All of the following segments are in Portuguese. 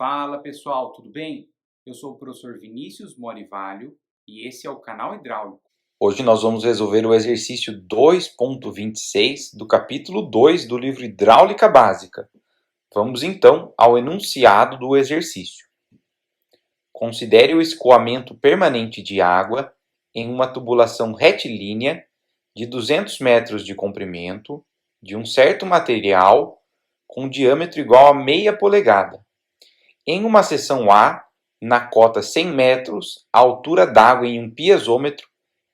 Fala pessoal, tudo bem? Eu sou o professor Vinícius Morivalho e esse é o canal Hidráulico. Hoje nós vamos resolver o exercício 2.26 do capítulo 2 do livro Hidráulica Básica. Vamos então ao enunciado do exercício. Considere o escoamento permanente de água em uma tubulação retilínea de 200 metros de comprimento, de um certo material, com diâmetro igual a meia polegada. Em uma seção A, na cota 100 metros, a altura d'água em um piezômetro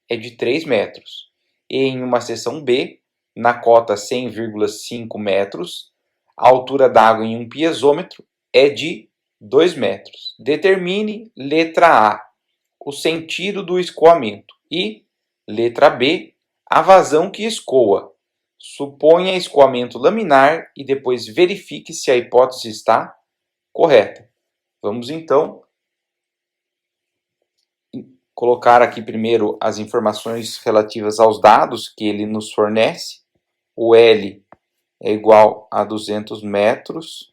é de 3 metros. E em uma seção B, na cota 100,5 metros, a altura d'água em um piezômetro é de 2 metros. Determine, letra A, o sentido do escoamento e, letra B, a vazão que escoa. Suponha escoamento laminar e depois verifique se a hipótese está correta. Vamos então colocar aqui primeiro as informações relativas aos dados que ele nos fornece. O L é igual a 200 metros.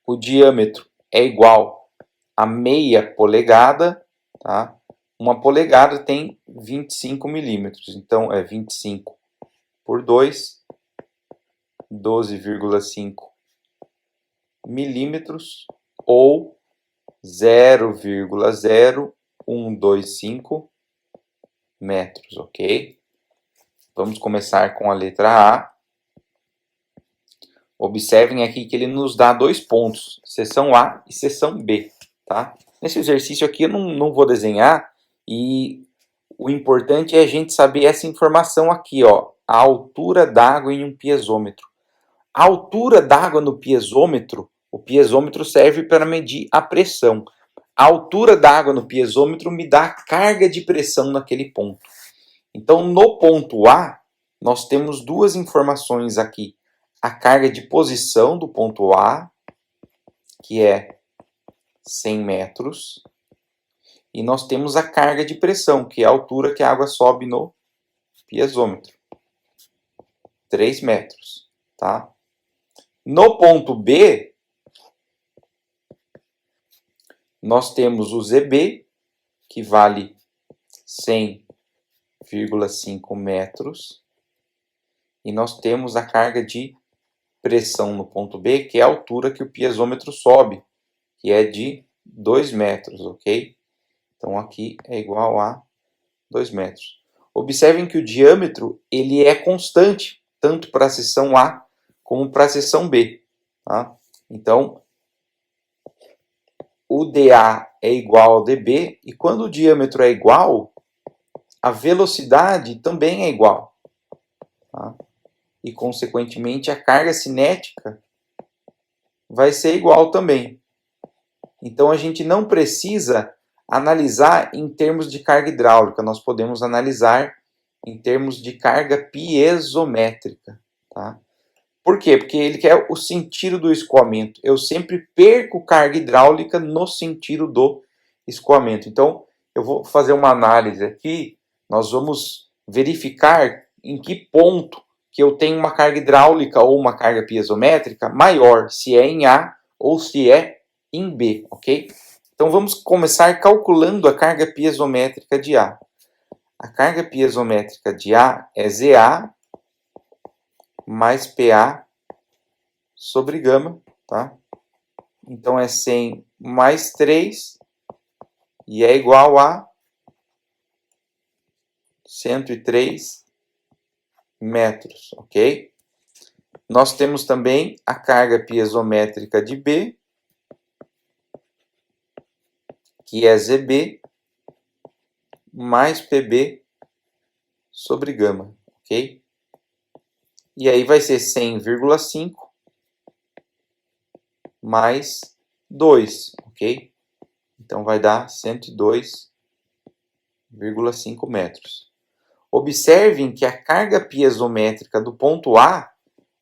O diâmetro é igual a meia polegada. Tá? Uma polegada tem 25 milímetros. Então, é 25 por 2, 12,5 milímetros, ou 0,0125 metros, ok? Vamos começar com a letra A. Observem aqui que ele nos dá dois pontos, seção A e seção B, tá? Nesse exercício aqui eu não vou desenhar, e o importante é a gente saber essa informação aqui, ó, a altura d'água em um piezômetro. A altura d'água no piezômetro, o piezômetro serve para medir a pressão. A altura da água no piezômetro me dá a carga de pressão naquele ponto. Então, no ponto A, nós temos duas informações aqui. A carga de posição do ponto A, que é 100 metros. E nós temos a carga de pressão, que é a altura que a água sobe no piezômetro. 3 metros. Tá? No ponto B, nós temos o ZB, que vale 100,5 metros. E nós temos a carga de pressão no ponto B, que é a altura que o piezômetro sobe, que é de 2 metros, ok? Então, aqui é igual a 2 metros. Observem que o diâmetro ele é constante, tanto para a seção A como para a seção B. Tá? Então, o dA é igual ao dB, e quando o diâmetro é igual, a velocidade também é igual. Tá? E, consequentemente, a carga cinética vai ser igual também. Então, a gente não precisa analisar em termos de carga hidráulica, nós podemos analisar em termos de carga piezométrica. Tá? Por quê? Porque ele quer o sentido do escoamento. Eu sempre perco carga hidráulica no sentido do escoamento. Então, eu vou fazer uma análise aqui, nós vamos verificar em que ponto que eu tenho uma carga hidráulica ou uma carga piezométrica maior, se é em A ou se é em B, ok? Então vamos começar calculando a carga piezométrica de A. A carga piezométrica de A é ZA mais PA sobre gama, tá? Então é 100 mais 3 e é igual a 103 metros, ok? Nós temos também a carga piezométrica de B, que é ZB mais PB sobre gama, ok? E aí vai ser 100,5 mais 2, ok? Então vai dar 102,5 metros. Observem que a carga piezométrica do ponto A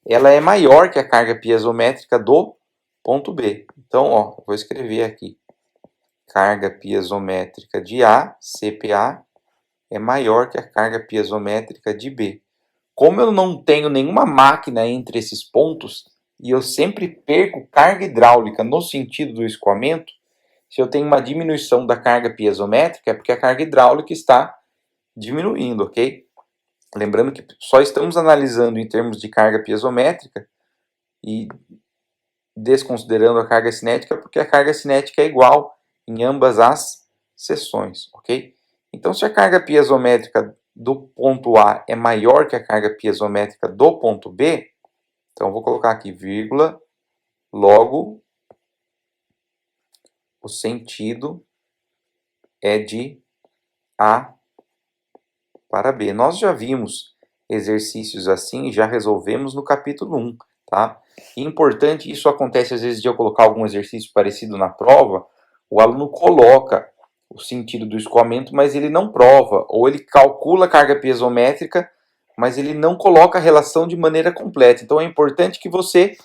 ela é maior que a carga piezométrica do ponto B. Então, ó, vou escrever aqui. Carga piezométrica de A, CPA, é maior que a carga piezométrica de B. Como eu não tenho nenhuma máquina entre esses pontos, e eu sempre perco carga hidráulica no sentido do escoamento, se eu tenho uma diminuição da carga piezométrica, é porque a carga hidráulica está diminuindo, ok? Lembrando que só estamos analisando em termos de carga piezométrica e desconsiderando a carga cinética, porque a carga cinética é igual em ambas as seções, ok? Então, se a carga piezométrica do ponto A é maior que a carga piezométrica do ponto B, então eu vou colocar aqui vírgula, logo o sentido é de A para B. Nós já vimos exercícios assim e já resolvemos no capítulo 1, tá? E importante, isso acontece às vezes de eu colocar algum exercício parecido na prova, o aluno coloca o sentido do escoamento, mas ele não prova, ou ele calcula a carga piezométrica, mas ele não coloca a relação de maneira completa. Então é importante que você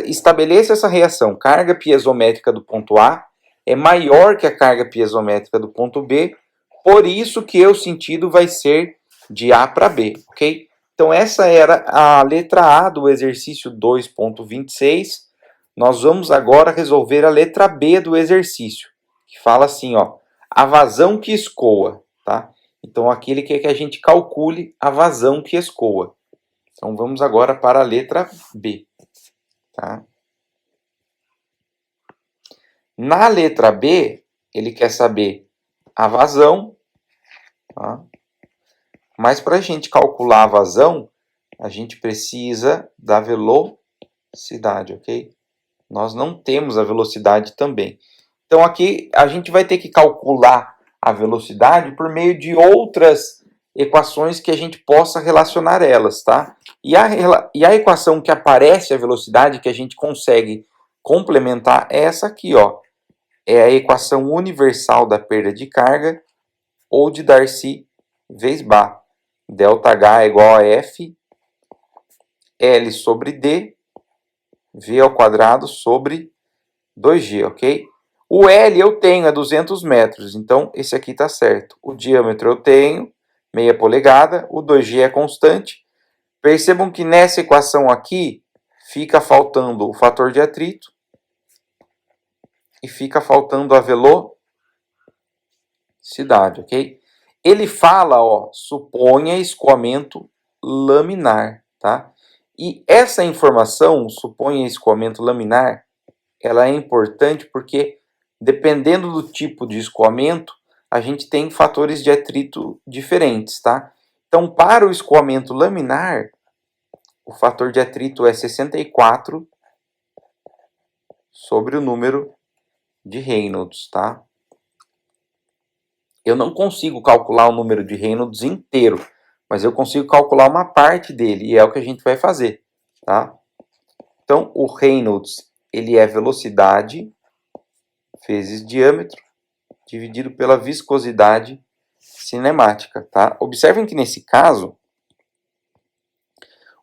estabeleça essa reação. Carga piezométrica do ponto A é maior que a carga piezométrica do ponto B, por isso que o sentido vai ser de A para B, ok? Então essa era a letra A do exercício 2.26. Nós vamos agora resolver a letra B do exercício, que fala assim, ó, a vazão que escoa, tá? Então aqui ele quer que a gente calcule a vazão que escoa. Então vamos agora para a letra B, tá? Na letra B, ele quer saber a vazão, tá? Mas para a gente calcular a vazão, a gente precisa da velocidade, ok? Nós não temos a velocidade também. Então aqui a gente vai ter que calcular a velocidade por meio de outras equações que a gente possa relacionar elas, tá? E a equação que aparece a velocidade que a gente consegue complementar é essa aqui, ó. É a equação universal da perda de carga ou de Darcy-Weisbach. ΔH é igual a F L sobre D V ao quadrado sobre 2G, ok? O L eu tenho a 200 metros, então esse aqui está certo. O diâmetro eu tenho, meia polegada, o 2G é constante. Percebam que nessa equação aqui fica faltando o fator de atrito e fica faltando a velocidade, ok? Ele fala, ó, suponha escoamento laminar, tá? E essa informação, suponha escoamento laminar, ela é importante porque, dependendo do tipo de escoamento, a gente tem fatores de atrito diferentes, tá? Então, para o escoamento laminar, o fator de atrito é 64 sobre o número de Reynolds, tá? Eu não consigo calcular o número de Reynolds inteiro, mas eu consigo calcular uma parte dele, e é o que a gente vai fazer, tá? Então, o Reynolds, ele é velocidade vezes diâmetro, dividido pela viscosidade cinemática, tá? Observem que nesse caso,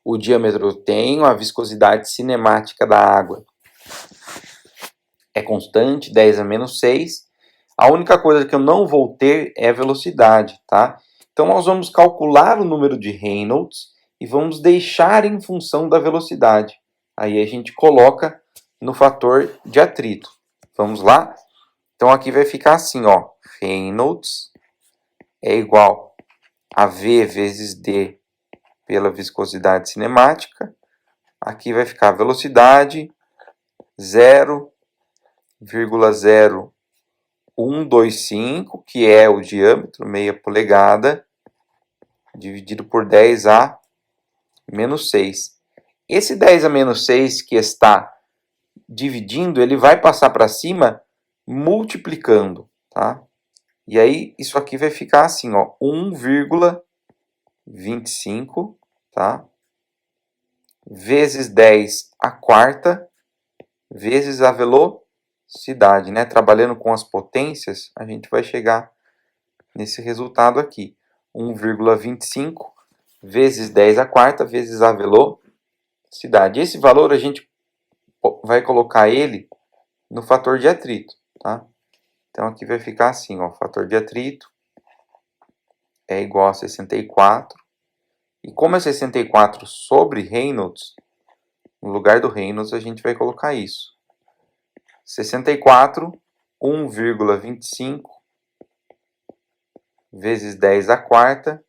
o diâmetro eu tenho, a viscosidade cinemática da água é constante, 10 a menos 6. A única coisa que eu não vou ter é a velocidade, tá? Então, nós vamos calcular o número de Reynolds e vamos deixar em função da velocidade. Aí a gente coloca no fator de atrito. Vamos lá? Então, aqui vai ficar assim, ó. Reynolds é igual a V vezes D pela viscosidade cinemática. Aqui vai ficar a velocidade 0,0125, que é o diâmetro, meia polegada, dividido por 10 a menos 6. Esse 10 a menos 6 que está dividindo, ele vai passar para cima multiplicando, tá? E aí, isso aqui vai ficar assim, ó, 1,25, tá? Vezes 10 a quarta, vezes a velocidade, né? Trabalhando com as potências, a gente vai chegar nesse resultado aqui. 1,25 vezes 10 a quarta, vezes a velocidade. Esse valor a gente vai colocar ele no fator de atrito, tá? Então, aqui vai ficar assim, ó, o fator de atrito é igual a 64. E como é 64 sobre Reynolds, No lugar do Reynolds, a gente vai colocar isso. 64, 1,25 vezes 10 à quarta,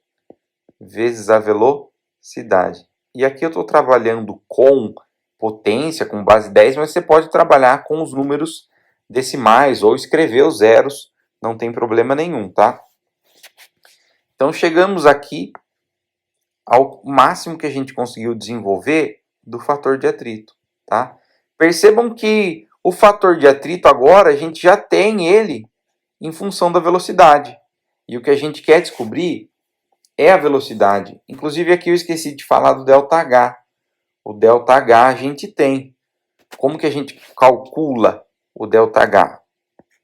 vezes a velocidade. E aqui eu estou trabalhando com potência, com base 10, mas você pode trabalhar com os números decimais ou escrever os zeros, não tem problema nenhum, tá? Então chegamos aqui ao máximo que a gente conseguiu desenvolver do fator de atrito, tá? Percebam que o fator de atrito agora a gente já tem ele em função da velocidade. E o que a gente quer descobrir é a velocidade. Inclusive aqui eu esqueci de falar do ΔH. O ΔH a gente tem. Como que a gente calcula o ΔH?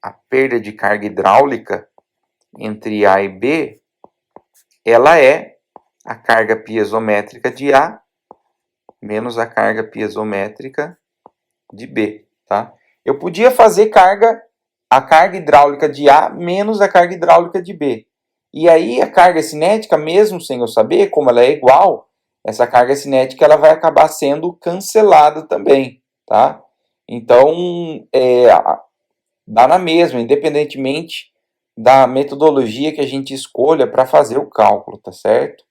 A perda de carga hidráulica entre A e B, ela é a carga piezométrica de A menos a carga piezométrica de B, tá? Eu podia fazer a carga hidráulica de A menos a carga hidráulica de B. E aí a carga cinética, mesmo sem eu saber, como ela é igual, essa carga cinética ela vai acabar sendo cancelada também, tá? Então, dá na mesma, independentemente da metodologia que a gente escolha para fazer o cálculo, tá certo?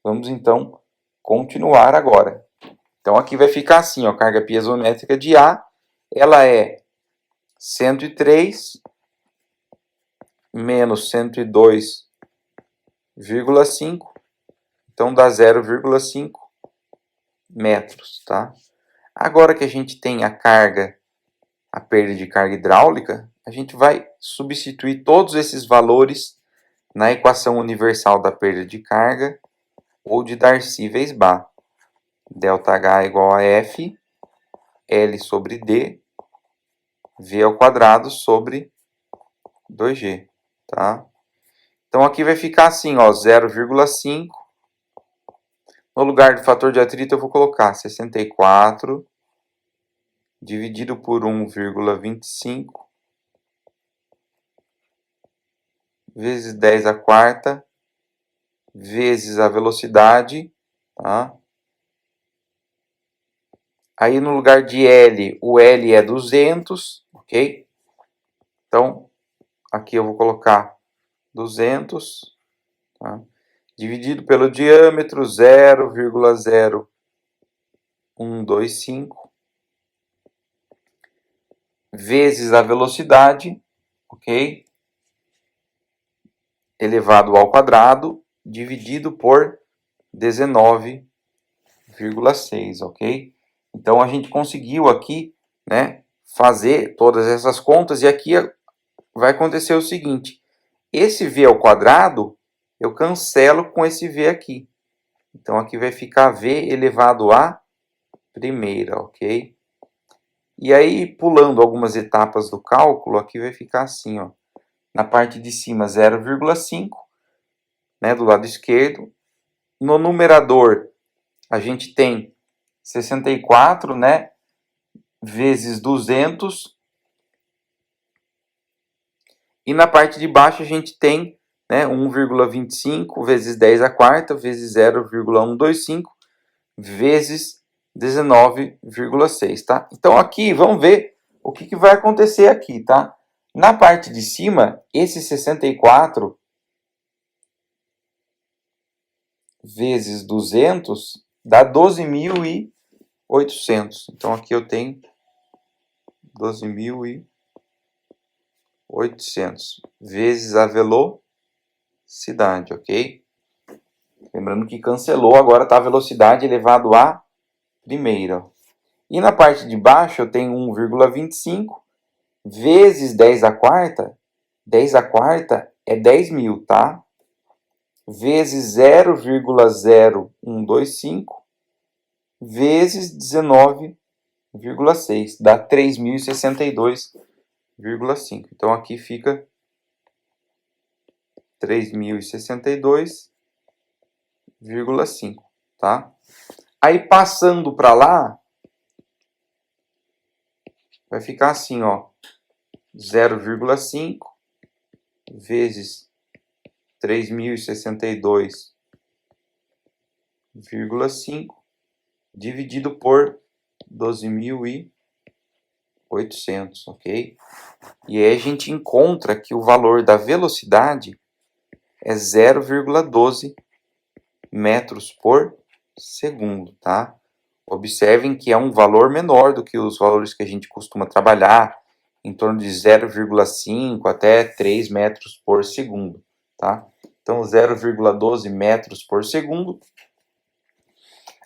Vamos então continuar agora. Então aqui vai ficar assim, ó, carga piezométrica de A, ela é 103 menos 102,5, então dá 0,5 metros, tá? Agora que a gente tem a perda de carga hidráulica, a gente vai substituir todos esses valores na equação universal da perda de carga ou de Darcy-Weisbach. ΔH igual a F, L sobre D, V ao quadrado sobre 2G, tá? Então aqui vai ficar assim, ó, 0,5. No lugar do fator de atrito eu vou colocar 64 dividido por 1,25 vezes 10 à quarta vezes a velocidade, tá? Aí no lugar de L, o L é 200, ok? Então, aqui eu vou colocar 200, tá? Dividido pelo diâmetro, 0,0125, vezes a velocidade, ok? Elevado ao quadrado, dividido por 19,6, ok? Então, a gente conseguiu aqui, né, fazer todas essas contas, e aqui vai acontecer o seguinte, esse v ao quadrado, eu cancelo com esse v aqui. Então, aqui vai ficar v elevado a primeira, ok? E aí, pulando algumas etapas do cálculo, aqui vai ficar assim, ó. Na parte de cima, 0,5, né, do lado esquerdo. No numerador, a gente tem 64, né, vezes 200. E na parte de baixo, a gente tem, né, 1,25 vezes 10 à quarta, vezes 0,125, vezes 19,6, tá? Então, aqui, vamos ver o que vai acontecer aqui, tá? Na parte de cima, esse 64 vezes 200 dá 12.800. Então, aqui eu tenho 12.800 vezes a velocidade, ok? Lembrando que cancelou, agora está a velocidade elevado a primeira. E na parte de baixo eu tenho 1,25 vezes 10 à quarta. 10 à quarta é 10.000, tá? Vezes 0,0125 vezes 19,6. Dá 3.062,5. Então aqui fica 3.062,5, tá? Aí passando para lá, vai ficar assim, ó, 0,5 vezes 3.062,5 dividido por 12.800, ok? E aí a gente encontra que o valor da velocidade é 0,12 metros por segundo, tá? Observem que é um valor menor do que os valores que a gente costuma trabalhar, em torno de 0,5 até 3 metros por segundo, tá? Então, 0,12 metros por segundo.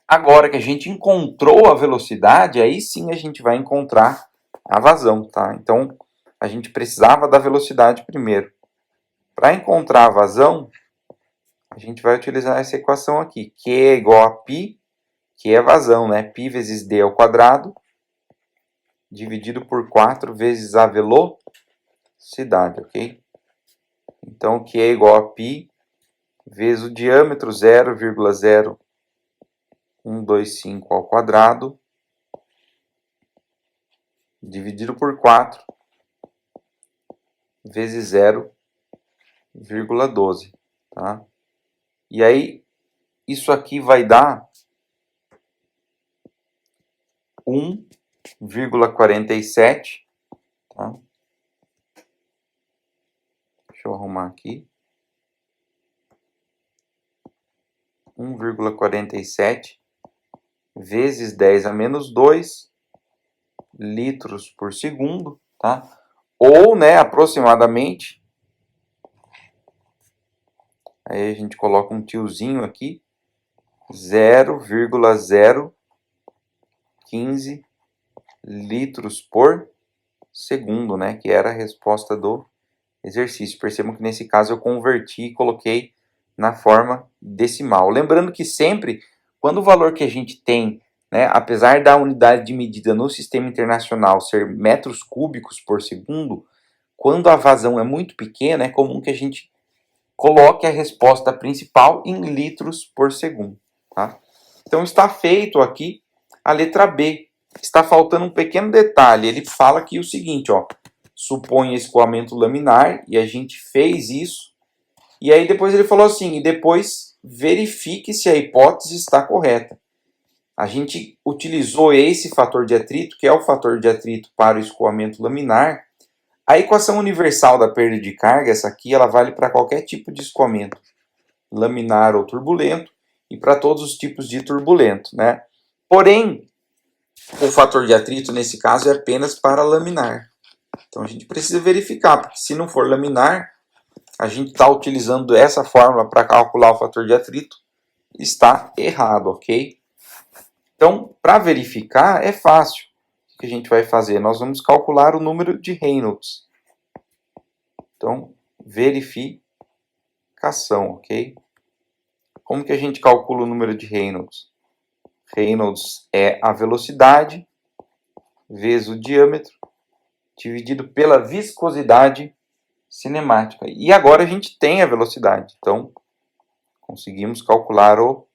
Agora que a gente encontrou a velocidade, aí sim a gente vai encontrar a vazão, tá? Então, a gente precisava da velocidade primeiro. Para encontrar a vazão, a gente vai utilizar essa equação aqui, Q é igual a π, que é vazão, né? Π vezes d ao quadrado, dividido por 4 vezes a velocidade, ok? Então, Q é igual a π vezes o diâmetro 0,0125 ao quadrado, dividido por 4 vezes 0,12, tá? E aí, isso aqui vai dar 1,47, tá? Deixa eu arrumar aqui. 1,47 vezes 10 a menos 2 litros por segundo, tá? Ou, né, aproximadamente, aí a gente coloca um tiozinho aqui, 0,015 litros por segundo, né, que era a resposta do exercício. Percebam que nesse caso eu converti e coloquei na forma decimal. Lembrando que sempre, quando o valor que a gente tem, né, apesar da unidade de medida no sistema internacional ser metros cúbicos por segundo, quando a vazão é muito pequena, é comum que a gente coloque a resposta principal em litros por segundo, tá? Então está feito aqui a letra B. Está faltando um pequeno detalhe. Ele fala aqui o seguinte, ó, supõe escoamento laminar, e a gente fez isso. E aí depois ele falou assim, e depois verifique se a hipótese está correta. A gente utilizou esse fator de atrito, que é o fator de atrito para o escoamento laminar. A equação universal da perda de carga, essa aqui, ela vale para qualquer tipo de escoamento, laminar ou turbulento, e para todos os tipos de turbulento, né? Porém, o fator de atrito, nesse caso, é apenas para laminar. Então, a gente precisa verificar, porque se não for laminar, a gente está utilizando essa fórmula para calcular o fator de atrito, está errado, ok? Então, para verificar, é fácil. O que a gente vai fazer? Nós vamos calcular o número de Reynolds. Então, verificação, ok? Como que a gente calcula o número de Reynolds? Reynolds é a velocidade vezes o diâmetro dividido pela viscosidade cinemática. E agora a gente tem a velocidade. Então, conseguimos calcular o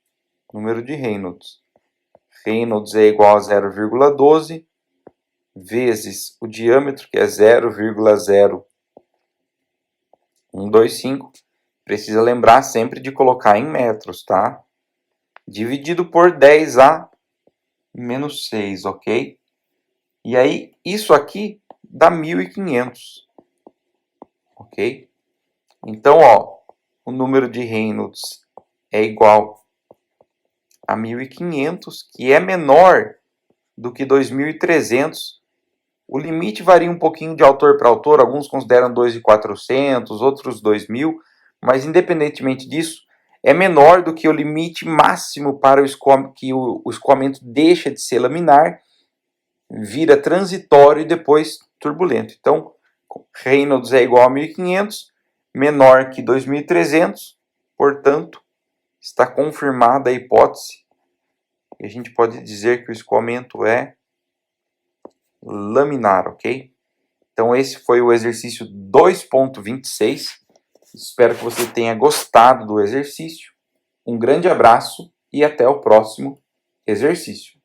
número de Reynolds. Reynolds é igual a 0,12 vezes o diâmetro, que é 0,0125. Precisa lembrar sempre de colocar em metros, tá? Dividido por 10 a menos 6, ok? E aí, isso aqui dá 1.500, ok? Então, ó, o número de Reynolds é igual a 1.500, que é menor do que 2.300. O limite varia um pouquinho de autor para autor, alguns consideram 2.400, outros 2.000, mas independentemente disso, é menor do que o limite máximo para que o escoamento deixa de ser laminar, vira transitório e depois turbulento. Então, Reynolds é igual a 1.500, menor que 2.300, portanto, está confirmada a hipótese e a gente pode dizer que o escoamento é laminar, ok? Então, esse foi o exercício 2.26. Espero que você tenha gostado do exercício. Um grande abraço e até o próximo exercício.